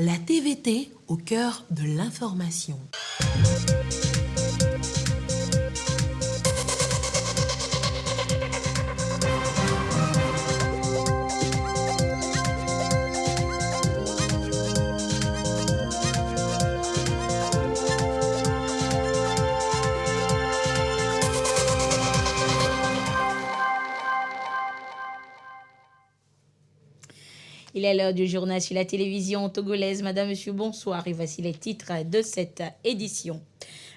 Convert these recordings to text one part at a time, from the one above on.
La TVT au cœur de l'information. Il est l'heure du journal sur la télévision togolaise. Madame, Monsieur, bonsoir. Et voici les titres de cette édition.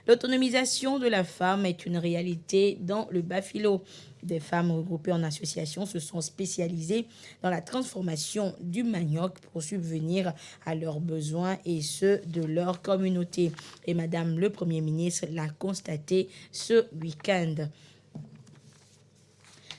L'autonomisation de la femme est une réalité dans le Bafilo. Des femmes regroupées en associations se sont spécialisées dans la transformation du manioc pour subvenir à leurs besoins et ceux de leur communauté. Et Madame le Premier ministre l'a constaté ce week-end.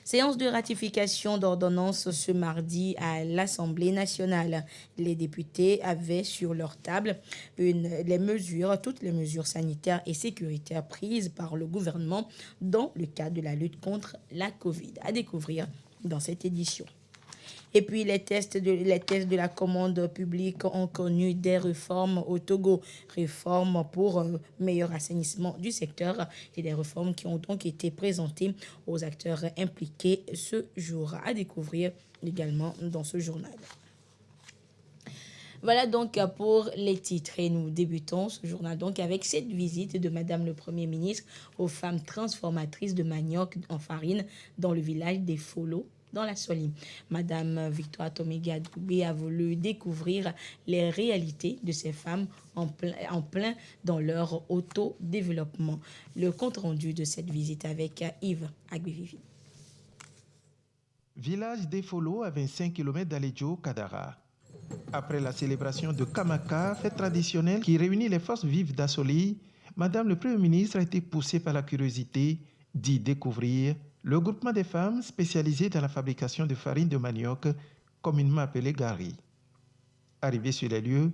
Séance de ratification d'ordonnance ce mardi à l'Assemblée nationale. Les députés avaient sur leur table toutes les mesures sanitaires et sécuritaires prises par le gouvernement dans le cadre de la lutte contre la Covid. À découvrir dans cette édition. Et puis, les tests de la commande publique ont connu des réformes au Togo. Réformes pour un meilleur assainissement du secteur et des réformes qui ont donc été présentées aux acteurs impliqués ce jour. À découvrir également dans ce journal. Voilà donc pour les titres et nous débutons ce journal donc avec cette visite de Madame le Premier ministre aux femmes transformatrices de manioc en farine dans le village des Folos, dans la Solie. Madame Victoire Toméga Doubé a voulu découvrir les réalités de ces femmes en plein dans leur autodéveloppement. Le compte-rendu de cette visite avec Yves Agbivivi. Village des Folos à 25 km d'Aledjo, Kadara. Après la célébration de Kamaka, fête traditionnelle qui réunit les forces vives d'Assoli, Madame le Premier ministre a été poussée par la curiosité d'y découvrir le groupement des femmes spécialisées dans la fabrication de farine de manioc, communément appelée gari. Arrivées sur les lieux,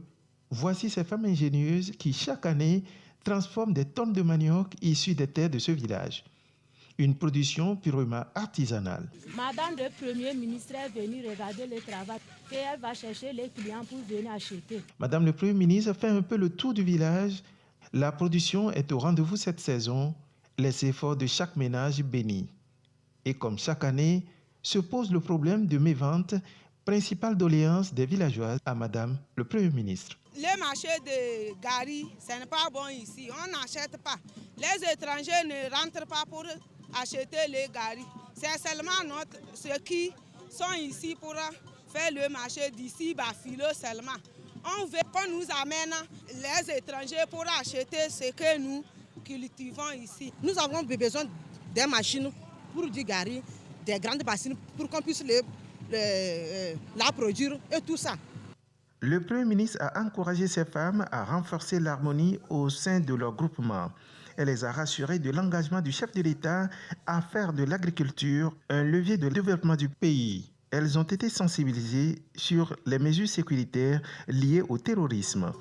voici ces femmes ingénieuses qui, chaque année, transforment des tonnes de manioc issues des terres de ce village. Une production purement artisanale. Madame le Premier ministre est venue regarder le travail et elle va chercher les clients pour venir acheter. Madame le Premier ministre fait un peu le tour du village. La production est au rendez-vous cette saison, les efforts de chaque ménage bénis. Et comme chaque année, se pose le problème de mévente, principale doléance des villageois à Madame le Premier ministre. Le marché de gari, ce n'est pas bon ici, on n'achète pas. Les étrangers ne rentrent pas pour acheter les gari. C'est seulement ceux qui sont ici pour faire le marché d'ici, Bafilo seulement. On veut qu'on nous amène les étrangers pour acheter ce que nous cultivons ici. Nous avons besoin des machines pour du gari, des grandes bassines pour qu'on puisse la produire et tout ça. Le Premier ministre a encouragé ces femmes à renforcer l'harmonie au sein de leur groupement. Elle les a rassurées de l'engagement du chef de l'État à faire de l'agriculture un levier de développement du pays. Elles ont été sensibilisées sur les mesures sécuritaires liées au terrorisme.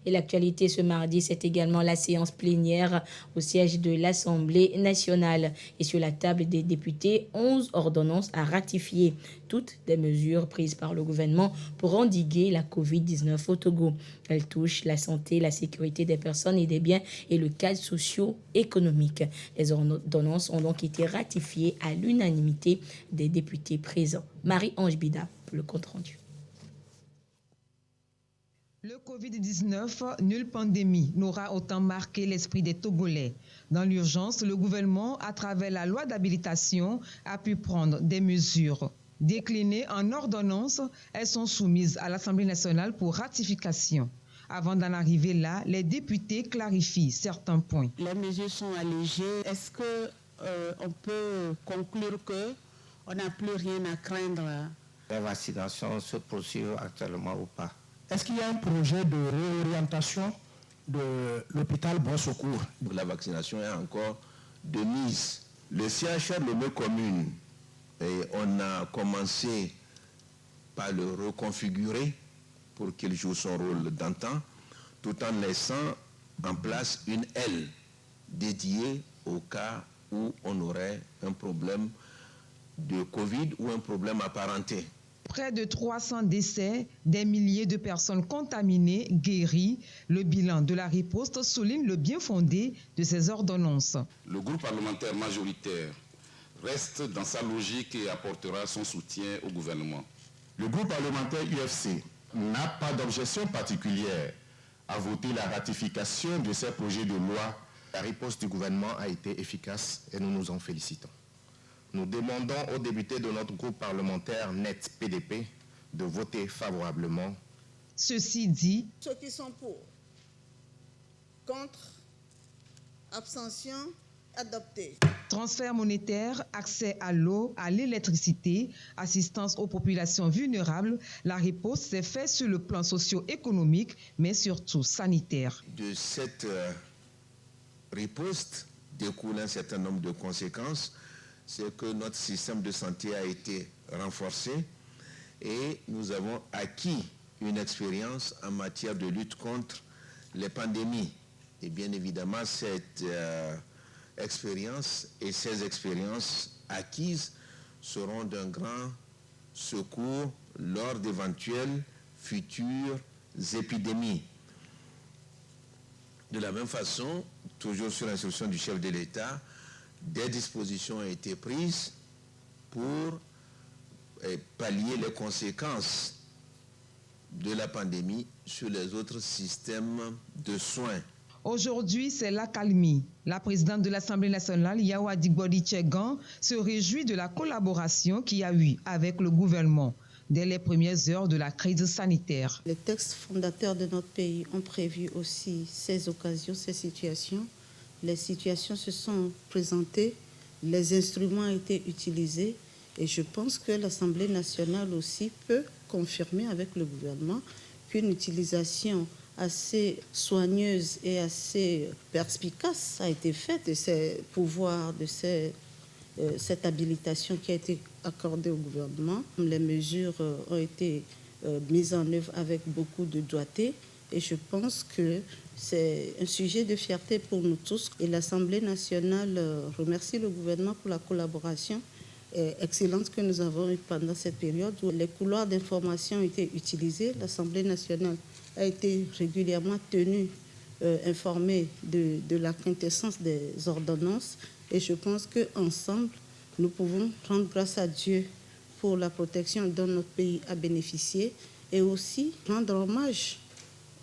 Et l'actualité ce mardi, c'est également la séance plénière au siège de l'Assemblée nationale. Et sur la table des députés, 11 ordonnances à ratifier. Toutes des mesures prises par le gouvernement pour endiguer la Covid-19 au Togo. Elles touchent la santé, la sécurité des personnes et des biens et le cadre socio-économique. Les ordonnances ont donc été ratifiées à l'unanimité des députés présents. Marie-Ange Bida pour le compte-rendu. Le Covid-19, nulle pandémie n'aura autant marqué l'esprit des Togolais. Dans l'urgence, le gouvernement, à travers la loi d'habilitation, a pu prendre des mesures. Déclinées en ordonnances, elles sont soumises à l'Assemblée nationale pour ratification. Avant d'en arriver là, les députés clarifient certains points. Les mesures sont allégées. Est-ce qu'on peut conclure qu'on n'a plus rien à craindre? La vaccination se poursuit actuellement ou pas? Est-ce qu'il y a un projet de réorientation de l'hôpital Bon Secours? La vaccination est encore de mise. Le CHR de nos communes, on a commencé par le reconfigurer pour qu'il joue son rôle d'antan, tout en laissant en place une aile dédiée au cas où on aurait un problème de Covid ou un problème apparenté. Près de 300 décès, des milliers de personnes contaminées, guéries. Le bilan de la riposte souligne le bien fondé de ces ordonnances. Le groupe parlementaire majoritaire reste dans sa logique et apportera son soutien au gouvernement. Le groupe parlementaire UFC n'a pas d'objection particulière à voter la ratification de ces projets de loi. La riposte du gouvernement a été efficace et nous nous en félicitons. Nous demandons aux députés de notre groupe parlementaire NET PDP de voter favorablement. Ceci dit, ceux qui sont pour, contre, abstention, adopté. Transfert monétaire, accès à l'eau, à l'électricité, assistance aux populations vulnérables, la riposte s'est faite sur le plan socio-économique, mais surtout sanitaire. De cette riposte découle un certain nombre de conséquences. C'est que notre système de santé a été renforcé et nous avons acquis une expérience en matière de lutte contre les pandémies. Et bien évidemment, cette expérience et ces expériences acquises seront d'un grand secours lors d'éventuelles futures épidémies. De la même façon, toujours sur l'instruction du chef de l'État, des dispositions ont été prises pour pallier les conséquences de la pandémie sur les autres systèmes de soins. Aujourd'hui, c'est l'accalmie. La présidente de l'Assemblée nationale, Yawa Digbodi Tchegan, se réjouit de la collaboration qu'il y a eu avec le gouvernement dès les premières heures de la crise sanitaire. Les textes fondateurs de notre pays ont prévu aussi ces occasions, ces situations. Les situations se sont présentées, les instruments ont été utilisés et je pense que l'Assemblée nationale aussi peut confirmer avec le gouvernement qu'une utilisation assez soigneuse et assez perspicace a été faite de ces pouvoirs, de cette habilitation qui a été accordée au gouvernement. Les mesures ont été mises en œuvre avec beaucoup de doigté. Et je pense que c'est un sujet de fierté pour nous tous. Et l'Assemblée nationale remercie le gouvernement pour la collaboration excellente que nous avons eue pendant cette période où les couloirs d'information ont été utilisés. L'Assemblée nationale a été régulièrement tenue informée de la quintessence des ordonnances. Et je pense qu'ensemble, nous pouvons rendre grâce à Dieu pour la protection dont notre pays a bénéficié et aussi rendre hommage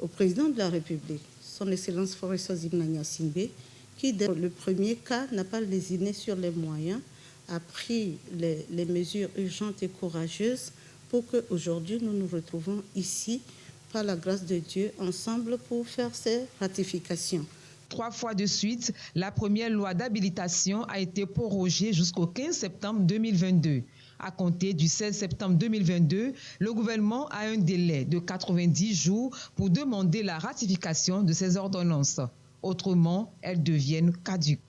au président de la République, son Excellence Faure Gnagna Simbé, qui, dès le premier cas, n'a pas lésiné sur les moyens, a pris les mesures urgentes et courageuses pour qu'aujourd'hui nous nous retrouvons ici, par la grâce de Dieu, ensemble pour faire ces ratifications. 3 fois de suite, la première loi d'habilitation a été prorogée jusqu'au 15 septembre 2022. À compter du 16 septembre 2022, le gouvernement a un délai de 90 jours pour demander la ratification de ces ordonnances. Autrement, elles deviennent caduques.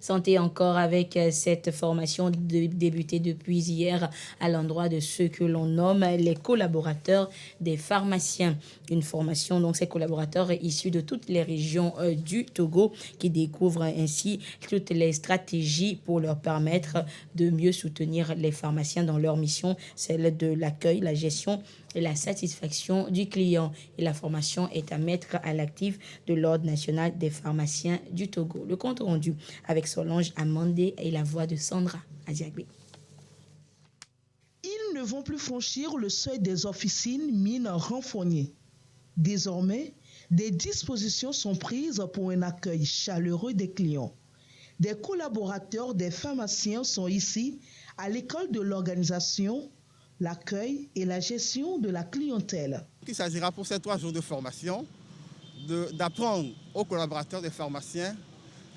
Santé encore avec cette formation débutée depuis hier à l'endroit de ceux que l'on nomme les collaborateurs des pharmaciens. Une formation, donc ces collaborateurs issus de toutes les régions du Togo qui découvrent ainsi toutes les stratégies pour leur permettre de mieux soutenir les pharmaciens dans leur mission, celle de l'accueil, la gestion et la satisfaction du client. Et la formation est à mettre à l'actif de l'Ordre national des pharmaciens du Togo. Le compte rendu avec Solange Amandé et la voix de Sandra Adiagbé. Ils ne vont plus franchir le seuil des officines mines renfrognées. Désormais, des dispositions sont prises pour un accueil chaleureux des clients. Des collaborateurs des pharmaciens sont ici à l'école de l'organisation, l'accueil et la gestion de la clientèle. Il s'agira pour ces 3 jours de formation d'apprendre aux collaborateurs des pharmaciens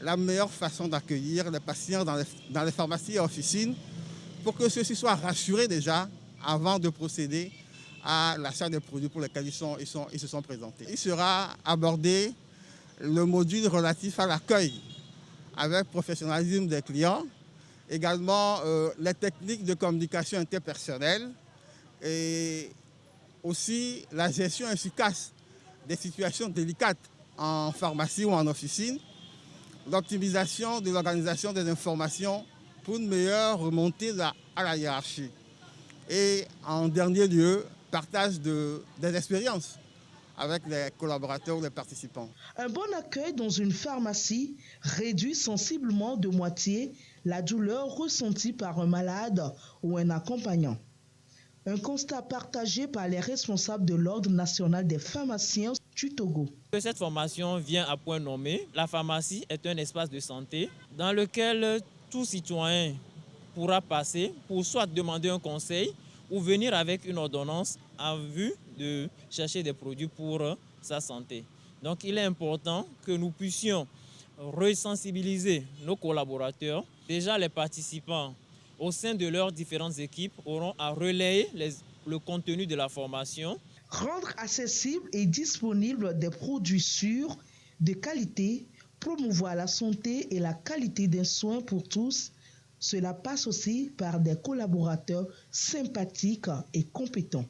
la meilleure façon d'accueillir les patients dans les pharmacies et officines pour que ceux-ci soient rassurés déjà avant de procéder à l'achat des produits pour lesquels ils se sont présentés. Il sera abordé le module relatif à l'accueil avec professionnalisme des clients, également les techniques de communication interpersonnelle et aussi la gestion efficace des situations délicates en pharmacie ou en officine, l'optimisation de l'organisation des informations pour une meilleure remontée à la hiérarchie. Et en dernier lieu, partage des expériences avec les collaborateurs ou les participants. Un bon accueil dans une pharmacie réduit sensiblement de moitié la douleur ressentie par un malade ou un accompagnant. Un constat partagé par les responsables de l'Ordre national des pharmaciens du Togo. Cette formation vient à point nommé. La pharmacie est un espace de santé dans lequel tout citoyen pourra passer pour soit demander un conseil ou venir avec une ordonnance en vue de chercher des produits pour sa santé. Donc il est important que nous puissions resensibiliser nos collaborateurs. Déjà les participants au sein de leurs différentes équipes auront à relayer le contenu de la formation. Rendre accessible et disponible des produits sûrs, de qualité, promouvoir la santé et la qualité des soins pour tous, cela passe aussi par des collaborateurs sympathiques et compétents.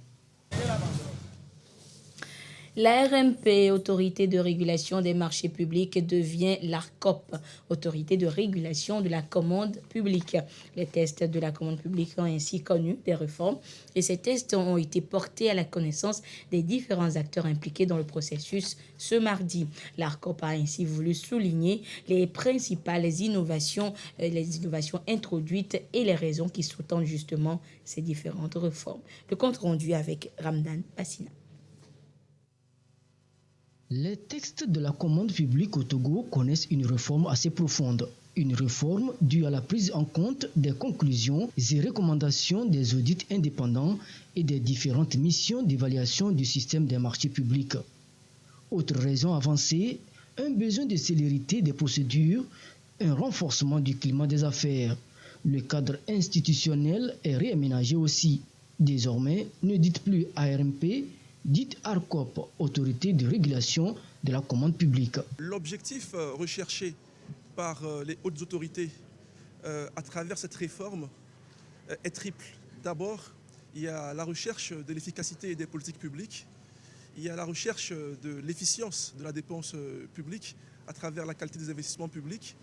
La RMP, Autorité de régulation des marchés publics, devient l'ARCOP, Autorité de régulation de la commande publique. Les tests de la commande publique ont ainsi connu des réformes et ces tests ont été portés à la connaissance des différents acteurs impliqués dans le processus ce mardi. L'ARCOP a ainsi voulu souligner les principales innovations, introduites et les raisons qui sous-tendent justement ces différentes réformes. Le compte rendu avec Ramdan Passina. Les textes de la commande publique au Togo connaissent une réforme assez profonde. Une réforme due à la prise en compte des conclusions et recommandations des audits indépendants et des différentes missions d'évaluation du système des marchés publics. Autre raison avancée, un besoin de célérité des procédures, un renforcement du climat des affaires. Le cadre institutionnel est réaménagé aussi. Désormais, ne dites plus ARMP, dites ARCOP, Autorité de régulation de la commande publique. L'objectif recherché par les hautes autorités à travers cette réforme est triple. D'abord, il y a la recherche de l'efficacité des politiques publiques, il y a la recherche de l'efficience de la dépense publique à travers la qualité des investissements publics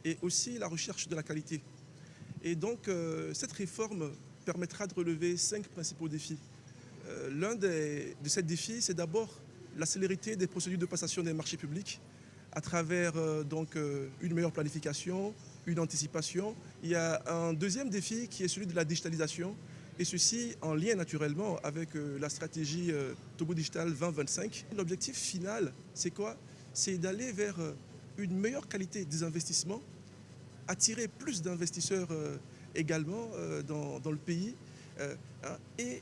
et aussi la recherche de la qualité. Et donc, cette réforme permettra de relever 5 principaux défis. L'un de ces défis, c'est d'abord la célérité des procédures de passation des marchés publics à travers une meilleure planification, une anticipation. Il y a un deuxième défi qui est celui de la digitalisation et ceci en lien naturellement avec la stratégie Togo Digital 2025. L'objectif final, c'est quoi? C'est d'aller vers une meilleure qualité des investissements, attirer plus d'investisseurs également dans le pays et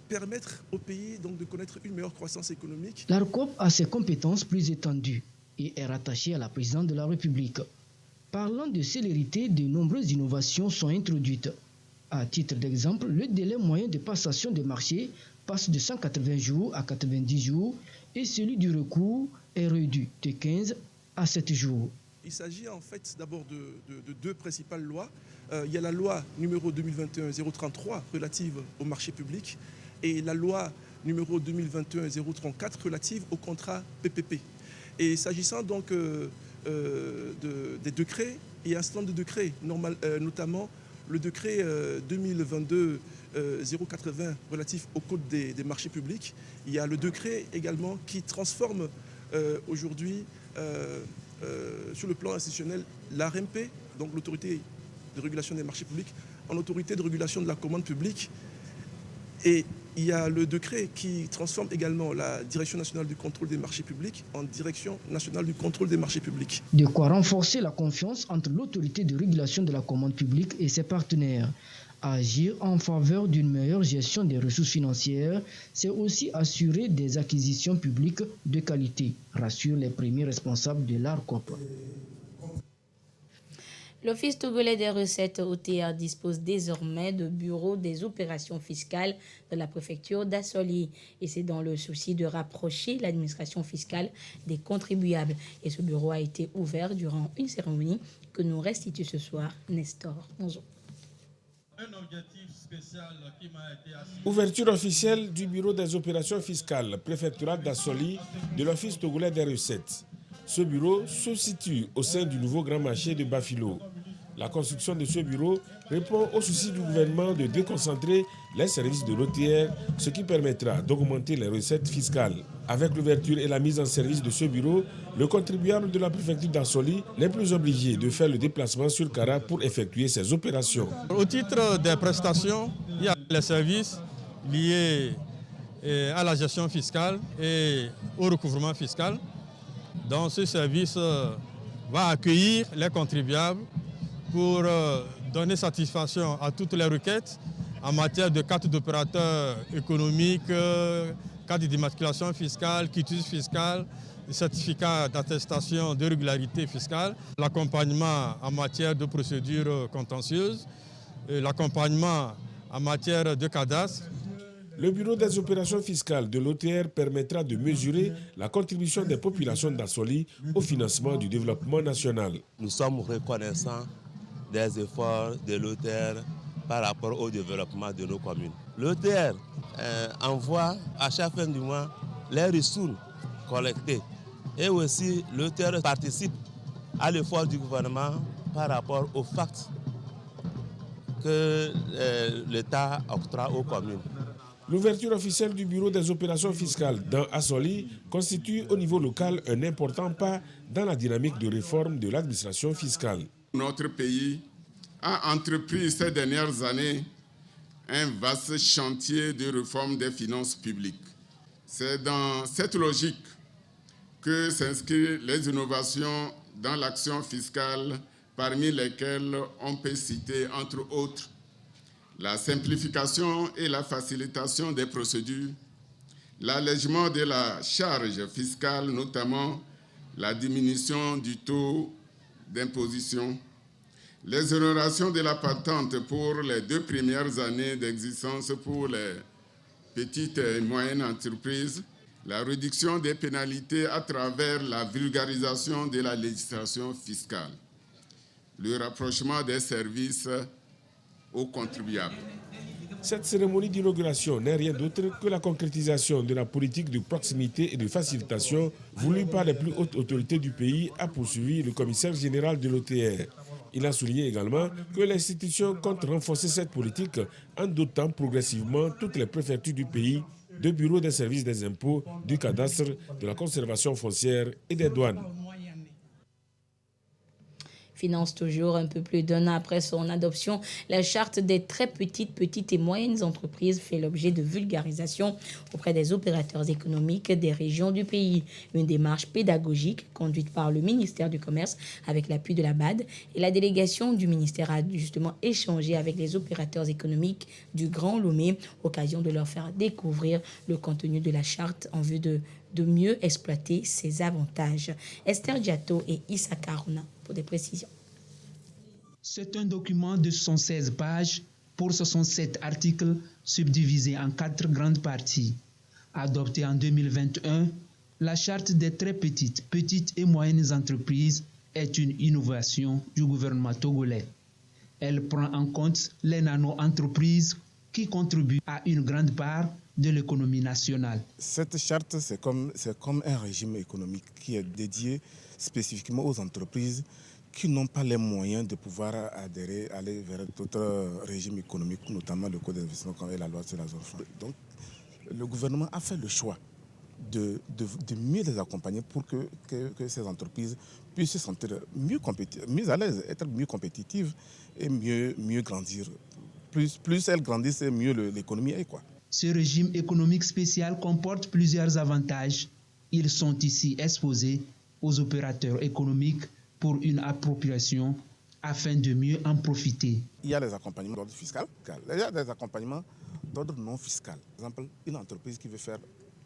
permettre au pays donc de connaître une meilleure croissance économique. L'ARCOP a ses compétences plus étendues et est rattachée à la présidence de la République. Parlant de célérité, de nombreuses innovations sont introduites. À titre d'exemple, le délai moyen de passation des marchés passe de 180 jours à 90 jours et celui du recours est réduit de 15 à 7 jours. Il s'agit en fait d'abord de 2 principales lois. Il y a la loi numéro 2021-033 relative aux marchés publics et la loi numéro 2021-034 relative au contrat PPP. Et s'agissant donc des décrets, il y a un certain nombre de décrets, notamment le décret 2022-080 relatif au code des marchés publics. Il y a le décret également qui transforme aujourd'hui sur le plan institutionnel l'ARMP, donc l'autorité de régulation des marchés publics, en autorité de régulation de la commande publique. Et il y a le décret qui transforme également la Direction nationale du contrôle des marchés publics en Direction nationale du contrôle des marchés publics. De quoi renforcer la confiance entre l'autorité de régulation de la commande publique et ses partenaires. Agir en faveur d'une meilleure gestion des ressources financières, c'est aussi assurer des acquisitions publiques de qualité, rassurent les premiers responsables de l'ARCOP. L'Office togolais des recettes OTR dispose désormais de bureaux des opérations fiscales de la préfecture d'Assoli. Et c'est dans le souci de rapprocher l'administration fiscale des contribuables. Et ce bureau a été ouvert durant une cérémonie que nous restitue ce soir Nestor Monzo. Ouverture officielle du bureau des opérations fiscales préfectorales d'Assoli de l'Office togolais des recettes. Ce bureau se situe au sein du nouveau grand marché de Bafilo. La construction de ce bureau répond au souci du gouvernement de déconcentrer les services de l'OTR, ce qui permettra d'augmenter les recettes fiscales. Avec l'ouverture et la mise en service de ce bureau, le contribuable de la préfecture d'Assoli n'est plus obligé de faire le déplacement sur Kara pour effectuer ses opérations. Au titre des prestations, il y a les services liés à la gestion fiscale et au recouvrement fiscal. Donc ce service va accueillir les contribuables pour donner satisfaction à toutes les requêtes en matière de carte d'opérateur économique, carte d'immatriculation fiscale, quitus fiscal, certificat d'attestation de régularité fiscale, l'accompagnement en matière de procédures contentieuses, l'accompagnement en matière de cadastre. Le Bureau des opérations fiscales de l'OTR permettra de mesurer la contribution des populations d'Assoli au financement du développement national. Nous sommes reconnaissants des efforts de l'OTR par rapport au développement de nos communes. L'OTR envoie à chaque fin du mois les ressources collectées et aussi l'OTR participe à l'effort du gouvernement par rapport aux facts que l'État octroie aux communes. L'ouverture officielle du Bureau des opérations fiscales dans Assoli constitue au niveau local un important pas dans la dynamique de réforme de l'administration fiscale. Notre pays a entrepris ces dernières années un vaste chantier de réforme des finances publiques. C'est dans cette logique que s'inscrivent les innovations dans l'action fiscale, parmi lesquelles on peut citer, entre autres, la simplification et la facilitation des procédures, l'allègement de la charge fiscale, notamment la diminution du taux d'imposition, l'exonération de la patente pour les 2 premières années d'existence pour les petites et moyennes entreprises, la réduction des pénalités à travers la vulgarisation de la législation fiscale, le rapprochement des services aux contribuables. Cette cérémonie d'inauguration n'est rien d'autre que la concrétisation de la politique de proximité et de facilitation voulue par les plus hautes autorités du pays, a poursuivi le commissaire général de l'OTR. Il a souligné également que l'institution compte renforcer cette politique en dotant progressivement toutes les préfectures du pays de bureaux des services des impôts, du cadastre, de la conservation foncière et des douanes. Finance toujours, un peu plus d'un an après son adoption, la charte des très petites et moyennes entreprises fait l'objet de vulgarisation auprès des opérateurs économiques des régions du pays. Une démarche pédagogique conduite par le ministère du Commerce avec l'appui de la BAD, et la délégation du ministère a justement échangé avec les opérateurs économiques du Grand Lomé, occasion de leur faire découvrir le contenu de la charte en vue de mieux exploiter ses avantages. Esther Diato et Issa Karuna pour des précisions. C'est un document de 116 pages pour 67 articles subdivisés en 4 grandes parties. Adoptée en 2021, la charte des très petites et moyennes entreprises est une innovation du gouvernement togolais. Elle prend en compte les nano-entreprises qui contribuent à une grande part de l'économie nationale. Cette charte, c'est comme un régime économique qui est dédié spécifiquement aux entreprises qui n'ont pas les moyens de pouvoir aller vers d'autres régimes économiques, notamment le Code d'investissement et la loi sur la zone franc. Donc, le gouvernement a fait le choix de mieux les accompagner pour que ces entreprises puissent se sentir mieux à l'aise, être mieux compétitives et mieux grandir. Plus elles grandissent, mieux l'économie est, quoi. Ce régime économique spécial comporte plusieurs avantages. Ils sont ici exposés aux opérateurs économiques pour une appropriation afin de mieux en profiter. Il y a les accompagnements d'ordre fiscal, il y a des accompagnements d'ordre non fiscal. Par exemple, une entreprise qui veut faire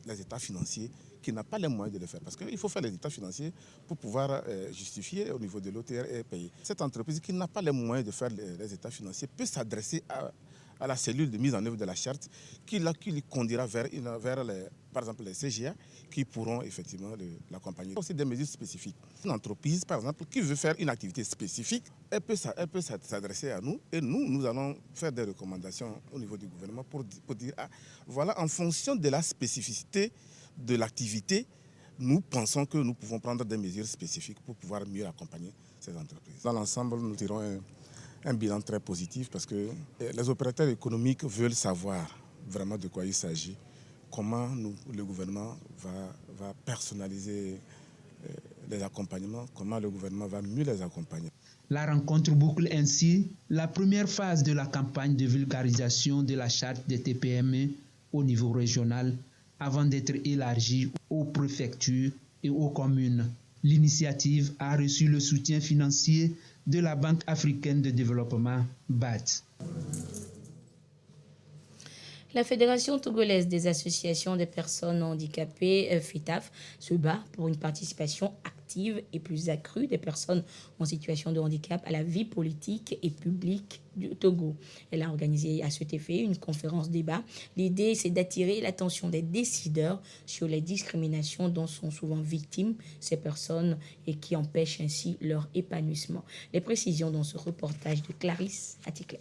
les états financiers, qui n'a pas les moyens de le faire, parce qu'il faut faire les états financiers pour pouvoir justifier au niveau de l'OTR et payer. Cette entreprise qui n'a pas les moyens de faire les états financiers peut s'adresser à la cellule de mise en œuvre de la charte qui lui conduira vers par exemple les CGA qui pourront effectivement l'accompagner. C'est des mesures spécifiques. Une entreprise, par exemple, qui veut faire une activité spécifique, elle peut s'adresser à nous et nous allons faire des recommandations au niveau du gouvernement pour dire, voilà, en fonction de la spécificité de l'activité, nous pensons que nous pouvons prendre des mesures spécifiques pour pouvoir mieux accompagner ces entreprises. Dans l'ensemble, nous tirons un bilan très positif parce que les opérateurs économiques veulent savoir vraiment de quoi il s'agit, comment le gouvernement va personnaliser les accompagnements, comment le gouvernement va mieux les accompagner. La rencontre boucle ainsi la première phase de la campagne de vulgarisation de la charte des TPME au niveau régional avant d'être élargie aux préfectures et aux communes. L'initiative a reçu le soutien financier de la Banque africaine de développement, BAD. La Fédération togolaise des associations des personnes handicapées, FETAF, se bat pour une participation active et plus accrue des personnes en situation de handicap à la vie politique et publique du Togo. Elle a organisé à cet effet une conférence débat. L'idée, c'est d'attirer l'attention des décideurs sur les discriminations dont sont souvent victimes ces personnes et qui empêchent ainsi leur épanouissement. Les précisions dans ce reportage de Clarisse Atikle.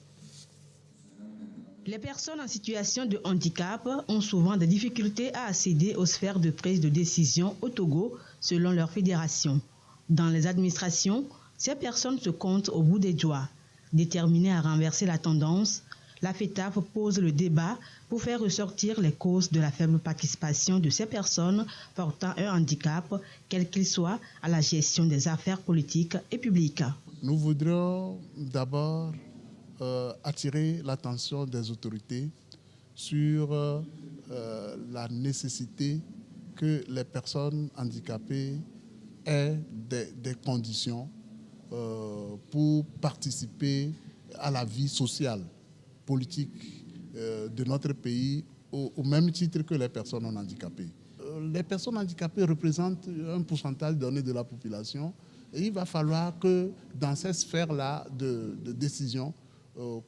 Les personnes en situation de handicap ont souvent des difficultés à accéder aux sphères de prise de décision au Togo, selon leur fédération. Dans les administrations, ces personnes se comptent au bout des doigts. Déterminée à renverser la tendance, la FETAF pose le débat pour faire ressortir les causes de la faible participation de ces personnes portant un handicap, quel qu'il soit, à la gestion des affaires politiques et publiques. Nous voudrions d'abord attirer l'attention des autorités sur la nécessité que les personnes handicapées aient des conditions pour participer à la vie sociale, politique de notre pays au même titre que les personnes non handicapées. Les personnes handicapées représentent un pourcentage donné de la population et il va falloir que dans ces sphères-là de décision,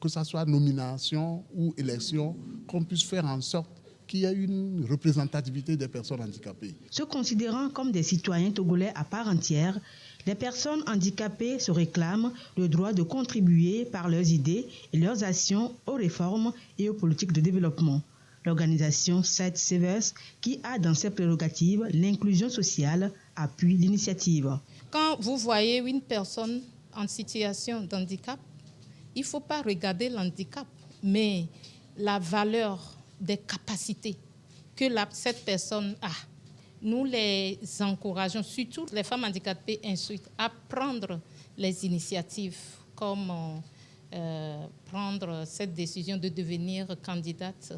que ce soit nomination ou élection, qu'on puisse faire en sorte qu'il y ait une représentativité des personnes handicapées. Se considérant comme des citoyens togolais à part entière, les personnes handicapées se réclament le droit de contribuer par leurs idées et leurs actions aux réformes et aux politiques de développement. L'organisation Side Savers, qui a dans ses prérogatives l'inclusion sociale, appuie l'initiative. Quand vous voyez une personne en situation de handicap, il ne faut pas regarder l'handicap, mais la valeur des capacités que cette personne a. Nous les encourageons, surtout les femmes handicapées instruites, à prendre les initiatives, comme prendre cette décision de devenir candidate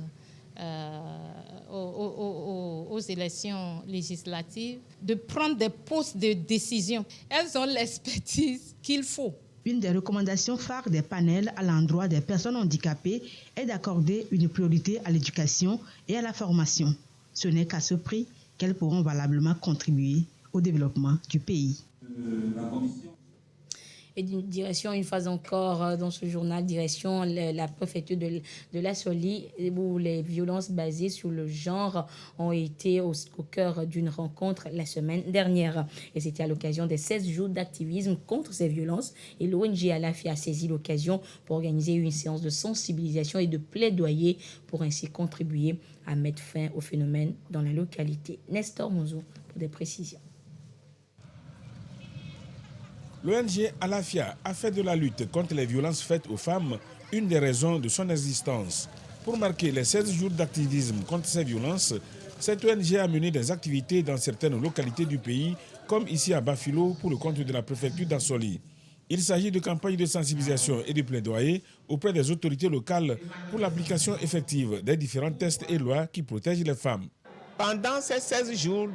aux élections législatives, de prendre des postes de décision. Elles ont l'expertise qu'il faut. Une des recommandations phares des panels à l'endroit des personnes handicapées est d'accorder une priorité à l'éducation et à la formation. Ce n'est qu'à ce prix qu'elles pourront valablement contribuer au développement du pays. Et direction, une fois encore, dans ce journal, direction la préfecture de la Soli, où les violences basées sur le genre ont été au cœur d'une rencontre la semaine dernière. Et c'était à l'occasion des 16 jours d'activisme contre ces violences. Et l'ONG Alafia a saisi l'occasion pour organiser une séance de sensibilisation et de plaidoyer pour ainsi contribuer à mettre fin au phénomène dans la localité. Nestor Monzo pour des précisions. L'ONG Alafia a fait de la lutte contre les violences faites aux femmes une des raisons de son existence. Pour marquer les 16 jours d'activisme contre ces violences, cette ONG a mené des activités dans certaines localités du pays, comme ici à Bafilo pour le compte de la préfecture d'Assoli. Il s'agit de campagnes de sensibilisation et de plaidoyer auprès des autorités locales pour l'application effective des différents textes et lois qui protègent les femmes. Pendant ces 16 jours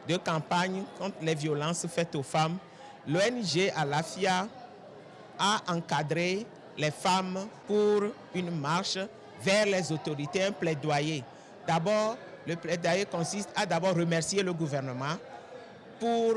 de campagne contre les violences faites aux femmes, l'ONG Alafia a encadré les femmes pour une marche vers les autorités, un plaidoyer. D'abord, le plaidoyer consiste à d'abord remercier le gouvernement pour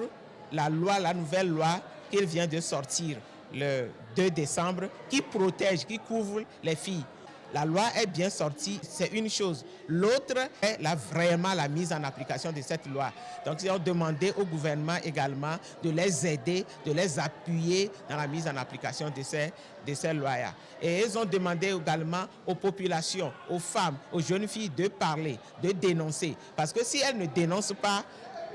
la nouvelle loi qu'il vient de sortir le 2 décembre, qui protège, qui couvre les filles. La loi est bien sortie, c'est une chose. L'autre est vraiment la mise en application de cette loi. Donc, ils ont demandé au gouvernement également de les aider, de les appuyer dans la mise en application de ces lois-là. Et ils ont demandé également aux populations, aux femmes, aux jeunes filles de parler, de dénoncer. Parce que si elles ne dénoncent pas,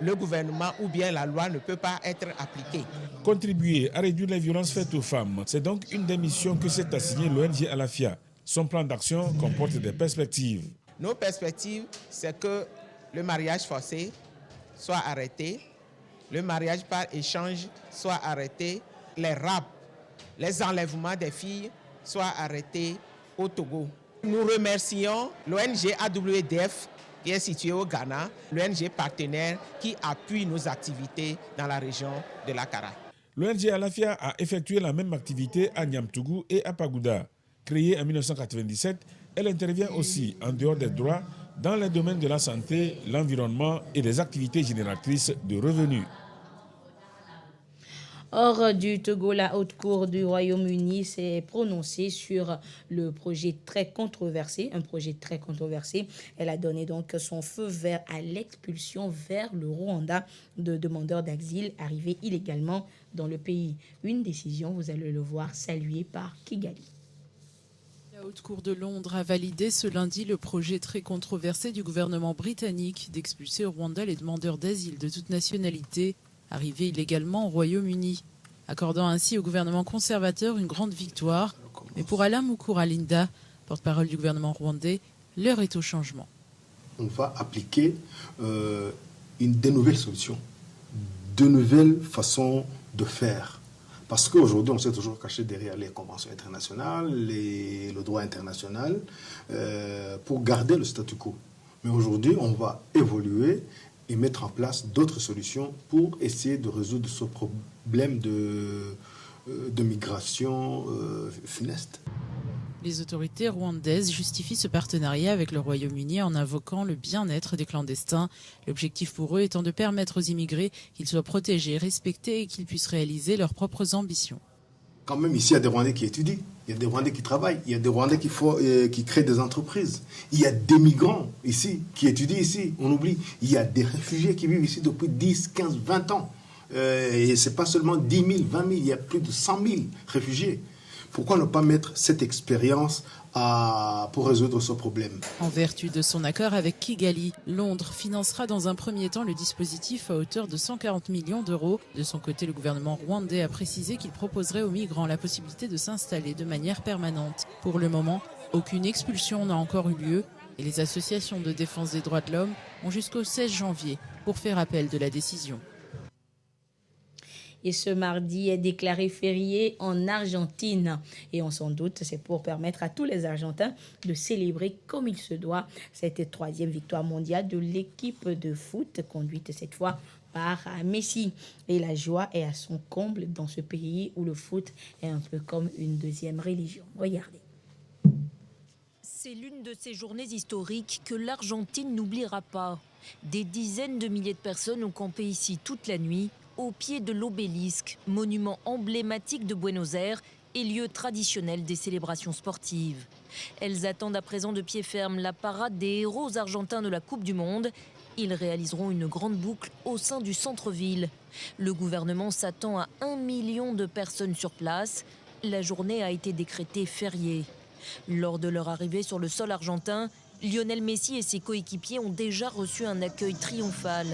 le gouvernement ou bien la loi ne peut pas être appliquée. Contribuer à réduire les violences faites aux femmes, c'est donc une des missions que s'est assignée l'ONG Alafia. Son plan d'action comporte des perspectives. Nos perspectives, c'est que le mariage forcé soit arrêté, le mariage par échange soit arrêté, les rapts, les enlèvements des filles soient arrêtés au Togo. Nous remercions l'ONG AWDF qui est située au Ghana, l'ONG partenaire qui appuie nos activités dans la région de l'Akara. L'ONG Alafia a effectué la même activité à Niamtougou et à Pagouda. Créée en 1997, elle intervient aussi en dehors des droits dans les domaines de la santé, l'environnement et des activités génératrices de revenus. Hors du Togo, la Haute Cour du Royaume-Uni s'est prononcée sur le projet très controversé, un projet très controversé. Elle a donné donc son feu vert à l'expulsion vers le Rwanda de demandeurs d'asile arrivés illégalement dans le pays. Une décision, vous allez le voir, saluée par Kigali. La Haute Cour de Londres a validé ce lundi le projet très controversé du gouvernement britannique d'expulser au Rwanda les demandeurs d'asile de toute nationalité arrivés illégalement au Royaume-Uni, accordant ainsi au gouvernement conservateur une grande victoire. Mais pour Alain Mukuralinda, porte-parole du gouvernement rwandais, l'heure est au changement. On va appliquer de nouvelles solutions, de nouvelles façons de faire. Parce qu'aujourd'hui, on s'est toujours caché derrière les conventions internationales, le droit international, pour garder le statu quo. Mais aujourd'hui, on va évoluer et mettre en place d'autres solutions pour essayer de résoudre ce problème de migration funeste. Les autorités rwandaises justifient ce partenariat avec le Royaume-Uni en invoquant le bien-être des clandestins. L'objectif pour eux étant de permettre aux immigrés qu'ils soient protégés, respectés et qu'ils puissent réaliser leurs propres ambitions. Quand même, ici, il y a des Rwandais qui étudient, il y a des Rwandais qui travaillent, il y a des Rwandais qui créent des entreprises. Il y a des migrants ici, qui étudient ici, on oublie. Il y a des réfugiés qui vivent ici depuis 10, 15, 20 ans. Et ce n'est pas seulement 10 000, 20 000, il y a plus de 100 000 réfugiés. Pourquoi ne pas mettre cette expérience pour résoudre ce problème? En vertu de son accord avec Kigali, Londres financera dans un premier temps le dispositif à hauteur de 140 millions d'euros. De son côté, le gouvernement rwandais a précisé qu'il proposerait aux migrants la possibilité de s'installer de manière permanente. Pour le moment, aucune expulsion n'a encore eu lieu et les associations de défense des droits de l'homme ont jusqu'au 16 janvier pour faire appel de la décision. Et ce mardi est déclaré férié en Argentine. Et on s'en doute, c'est pour permettre à tous les Argentins de célébrer comme il se doit cette troisième victoire mondiale de l'équipe de foot, conduite cette fois par Messi. Et la joie est à son comble dans ce pays où le foot est un peu comme une deuxième religion. Regardez. C'est l'une de ces journées historiques que l'Argentine n'oubliera pas. Des dizaines de milliers de personnes ont campé ici toute la nuit, au pied de l'obélisque, monument emblématique de Buenos Aires et lieu traditionnel des célébrations sportives. Elles attendent à présent de pied ferme la parade des héros argentins de la Coupe du Monde. Ils réaliseront une grande boucle au sein du centre-ville. Le gouvernement s'attend à 1 million de personnes sur place. La journée a été décrétée fériée. Lors de leur arrivée sur le sol argentin, Lionel Messi et ses coéquipiers ont déjà reçu un accueil triomphal.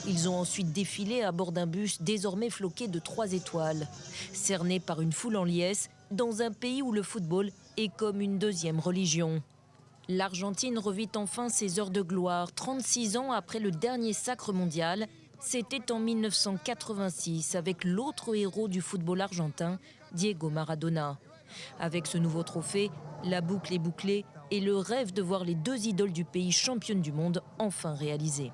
Ils ont ensuite défilé à bord d'un bus désormais floqué de 3 étoiles. Cernés par une foule en liesse, dans un pays où le football est comme une deuxième religion. L'Argentine revit enfin ses heures de gloire, 36 ans après le dernier sacre mondial. C'était en 1986 avec l'autre héros du football argentin, Diego Maradona. Avec ce nouveau trophée, la boucle est bouclée et le rêve de voir les deux idoles du pays championnes du monde enfin réalisé.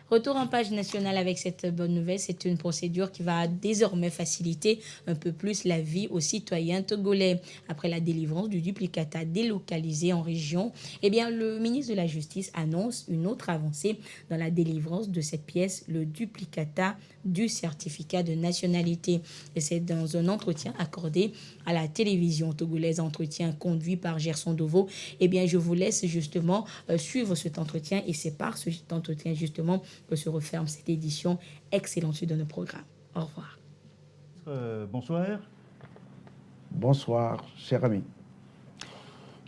Retour en page nationale avec cette bonne nouvelle. C'est une procédure qui va désormais faciliter un peu plus la vie aux citoyens togolais. Après la délivrance du duplicata délocalisé en région, le ministre de la Justice annonce une autre avancée dans la délivrance de cette pièce, le duplicata du certificat de nationalité. Et c'est dans un entretien accordé à la télévision togolaise, entretien conduit par Gerson Dovo. Je vous laisse justement suivre cet entretien et c'est par cet entretien justement que se referme cette édition excellente de nos programmes. Au revoir. Bonsoir. Bonsoir, cher ami.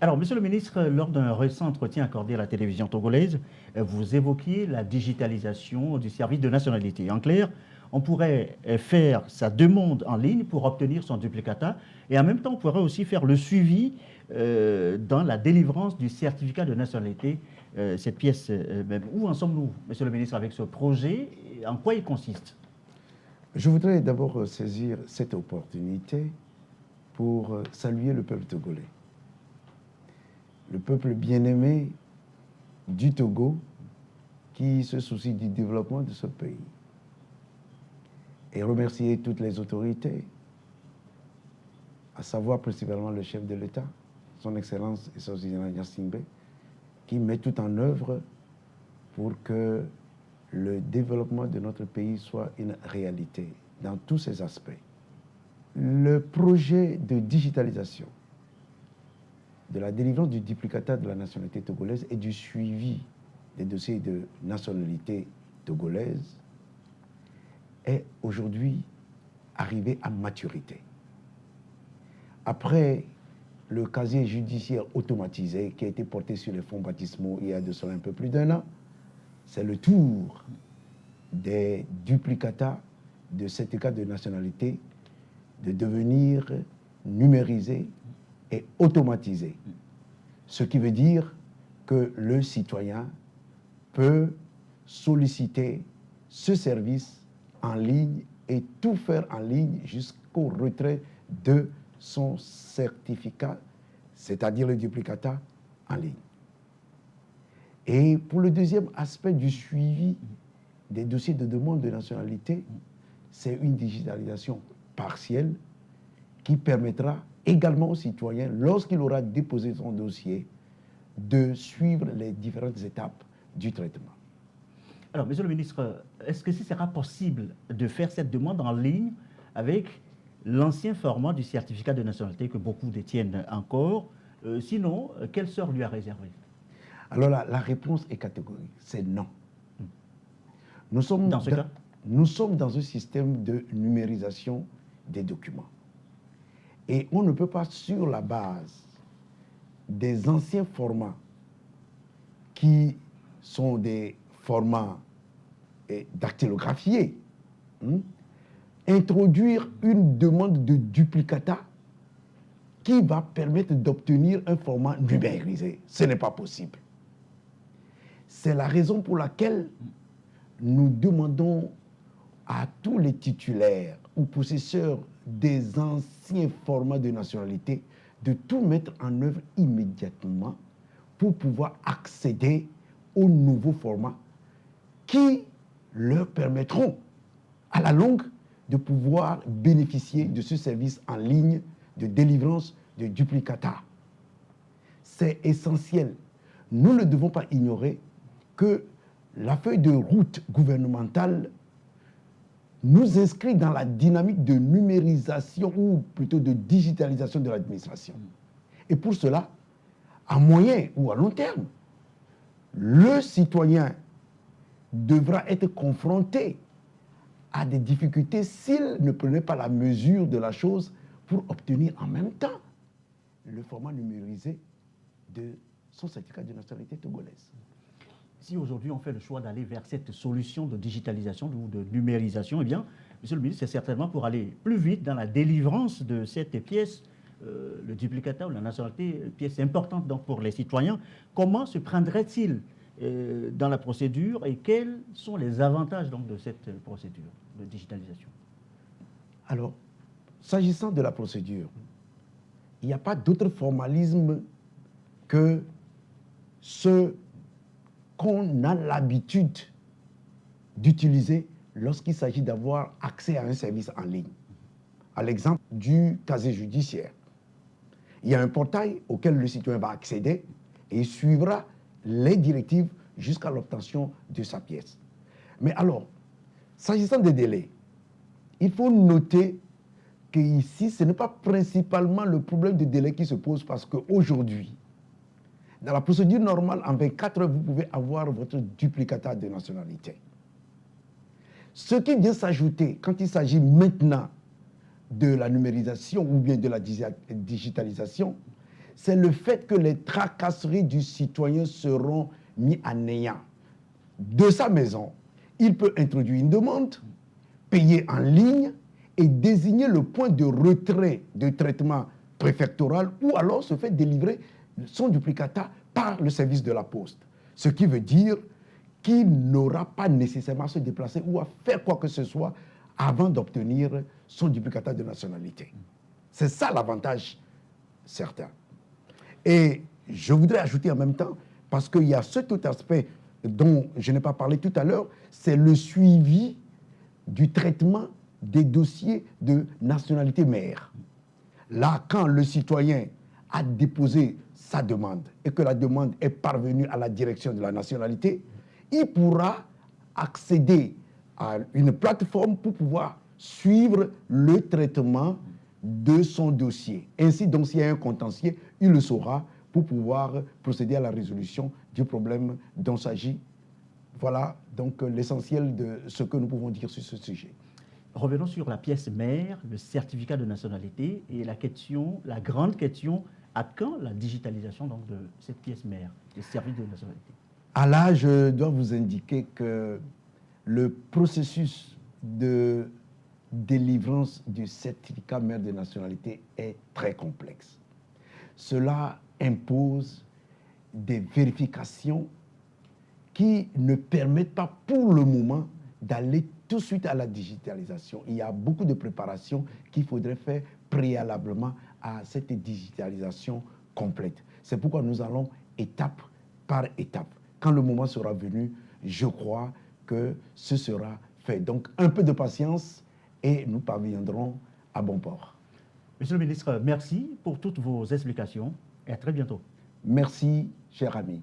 Alors, monsieur le ministre, lors d'un récent entretien accordé à la télévision togolaise, vous évoquiez la digitalisation du service de nationalité. En clair, on pourrait faire sa demande en ligne pour obtenir son duplicata et en même temps, on pourrait aussi faire le suivi dans la délivrance du certificat de nationalité, cette pièce même. Où en sommes-nous, Monsieur le ministre, avec ce projet? En quoi il consiste? Je voudrais d'abord saisir cette opportunité pour saluer le peuple togolais. Le peuple bien-aimé du Togo qui se soucie du développement de ce pays. Et remercier toutes les autorités, à savoir principalement le chef de l'État, son Excellence et son général Gnassingbé, qui met tout en œuvre pour que le développement de notre pays soit une réalité dans tous ses aspects. Le projet de digitalisation de la délivrance du duplicata de la nationalité togolaise et du suivi des dossiers de nationalité togolaise est aujourd'hui arrivé à maturité. Après le casier judiciaire automatisé qui a été porté sur les fonds baptismaux il y a de cela un peu plus d'1 an, c'est le tour des duplicata de certificat de nationalité de devenir numérisés et automatisés. Ce qui veut dire que le citoyen peut solliciter ce service en ligne et tout faire en ligne jusqu'au retrait de son certificat, c'est-à-dire le duplicata en ligne. Et pour le deuxième aspect du suivi des dossiers de demande de nationalité, c'est une digitalisation partielle qui permettra également aux citoyens, lorsqu'il aura déposé son dossier, de suivre les différentes étapes du traitement. Alors, Monsieur le ministre, est-ce que ce sera possible de faire cette demande en ligne avec l'ancien format du certificat de nationalité que beaucoup détiennent encore? Sinon, quel sort lui a réservé? Alors la réponse est catégorique, c'est non. Nous sommes dans un système de numérisation des documents. Et on ne peut pas, sur la base des anciens formats, qui sont des formats dactylographiés, introduire une demande de duplicata qui va permettre d'obtenir un format numérisé. Ce n'est pas possible. C'est la raison pour laquelle nous demandons à tous les titulaires ou possesseurs des anciens formats de nationalité de tout mettre en œuvre immédiatement pour pouvoir accéder aux nouveaux formats qui leur permettront à la longue de pouvoir bénéficier de ce service en ligne de délivrance de duplicata. C'est essentiel. Nous ne devons pas ignorer que la feuille de route gouvernementale nous inscrit dans la dynamique de numérisation ou plutôt de digitalisation de l'administration. Et pour cela, à moyen ou à long terme, le citoyen devra être confronté à des difficultés s'il ne prenait pas la mesure de la chose pour obtenir en même temps le format numérisé de son certificat de nationalité togolaise. Si aujourd'hui on fait le choix d'aller vers cette solution de digitalisation ou de numérisation, eh bien, Monsieur le ministre, c'est certainement pour aller plus vite dans la délivrance de cette pièce, le duplicata ou la nationalité, pièce importante donc pour les citoyens. Comment se prendrait-il dans la procédure et quels sont les avantages donc de cette procédure de digitalisation? Alors, s'agissant de la procédure, il n'y a pas d'autre formalisme que ce qu'on a l'habitude d'utiliser lorsqu'il s'agit d'avoir accès à un service en ligne. À l'exemple du casier judiciaire. Il y a un portail auquel le citoyen va accéder et il suivra les directives jusqu'à l'obtention de sa pièce. Mais alors, s'agissant des délais, il faut noter qu'ici, ce n'est pas principalement le problème de délai qui se pose parce qu'aujourd'hui, dans la procédure normale, en 24 heures, vous pouvez avoir votre duplicata de nationalité. Ce qui vient s'ajouter, quand il s'agit maintenant de la numérisation ou bien de la digitalisation, c'est le fait que les tracasseries du citoyen seront mis à néant. de sa maison, il peut introduire une demande, payer en ligne et désigner le point de retrait de traitement préfectoral ou alors se fait délivrer son duplicata par le service de la poste. Ce qui veut dire qu'il n'aura pas nécessairement à se déplacer ou à faire quoi que ce soit avant d'obtenir son duplicata de nationalité. C'est ça l'avantage certain. Et je voudrais ajouter en même temps, parce qu'il y a cet autre aspect dont je n'ai pas parlé tout à l'heure, c'est le suivi du traitement des dossiers de nationalité mère. Là, quand le citoyen a déposé sa demande et que la demande est parvenue à la direction de la nationalité, il pourra accéder à une plateforme pour pouvoir suivre le traitement de son dossier. Ainsi, donc, s'il y a un contentieux, il le saura pour pouvoir procéder à la résolution du problème dont il s'agit. Voilà donc l'essentiel de ce que nous pouvons dire sur ce sujet. Revenons sur la pièce mère, le certificat de nationalité et la grande question, à quand la digitalisation donc, de cette pièce mère, des services de nationalité? À là, je dois vous indiquer que le processus de délivrance du certificat mère de nationalité est très complexe. Cela impose des vérifications qui ne permettent pas pour le moment d'aller tout de suite à la digitalisation. Il y a beaucoup de préparations qu'il faudrait faire préalablement à cette digitalisation complète. C'est pourquoi nous allons étape par étape. Quand le moment sera venu, je crois que ce sera fait. Donc un peu de patience et nous parviendrons à bon port. Monsieur le ministre, merci pour toutes vos explications et à très bientôt. Merci, cher ami.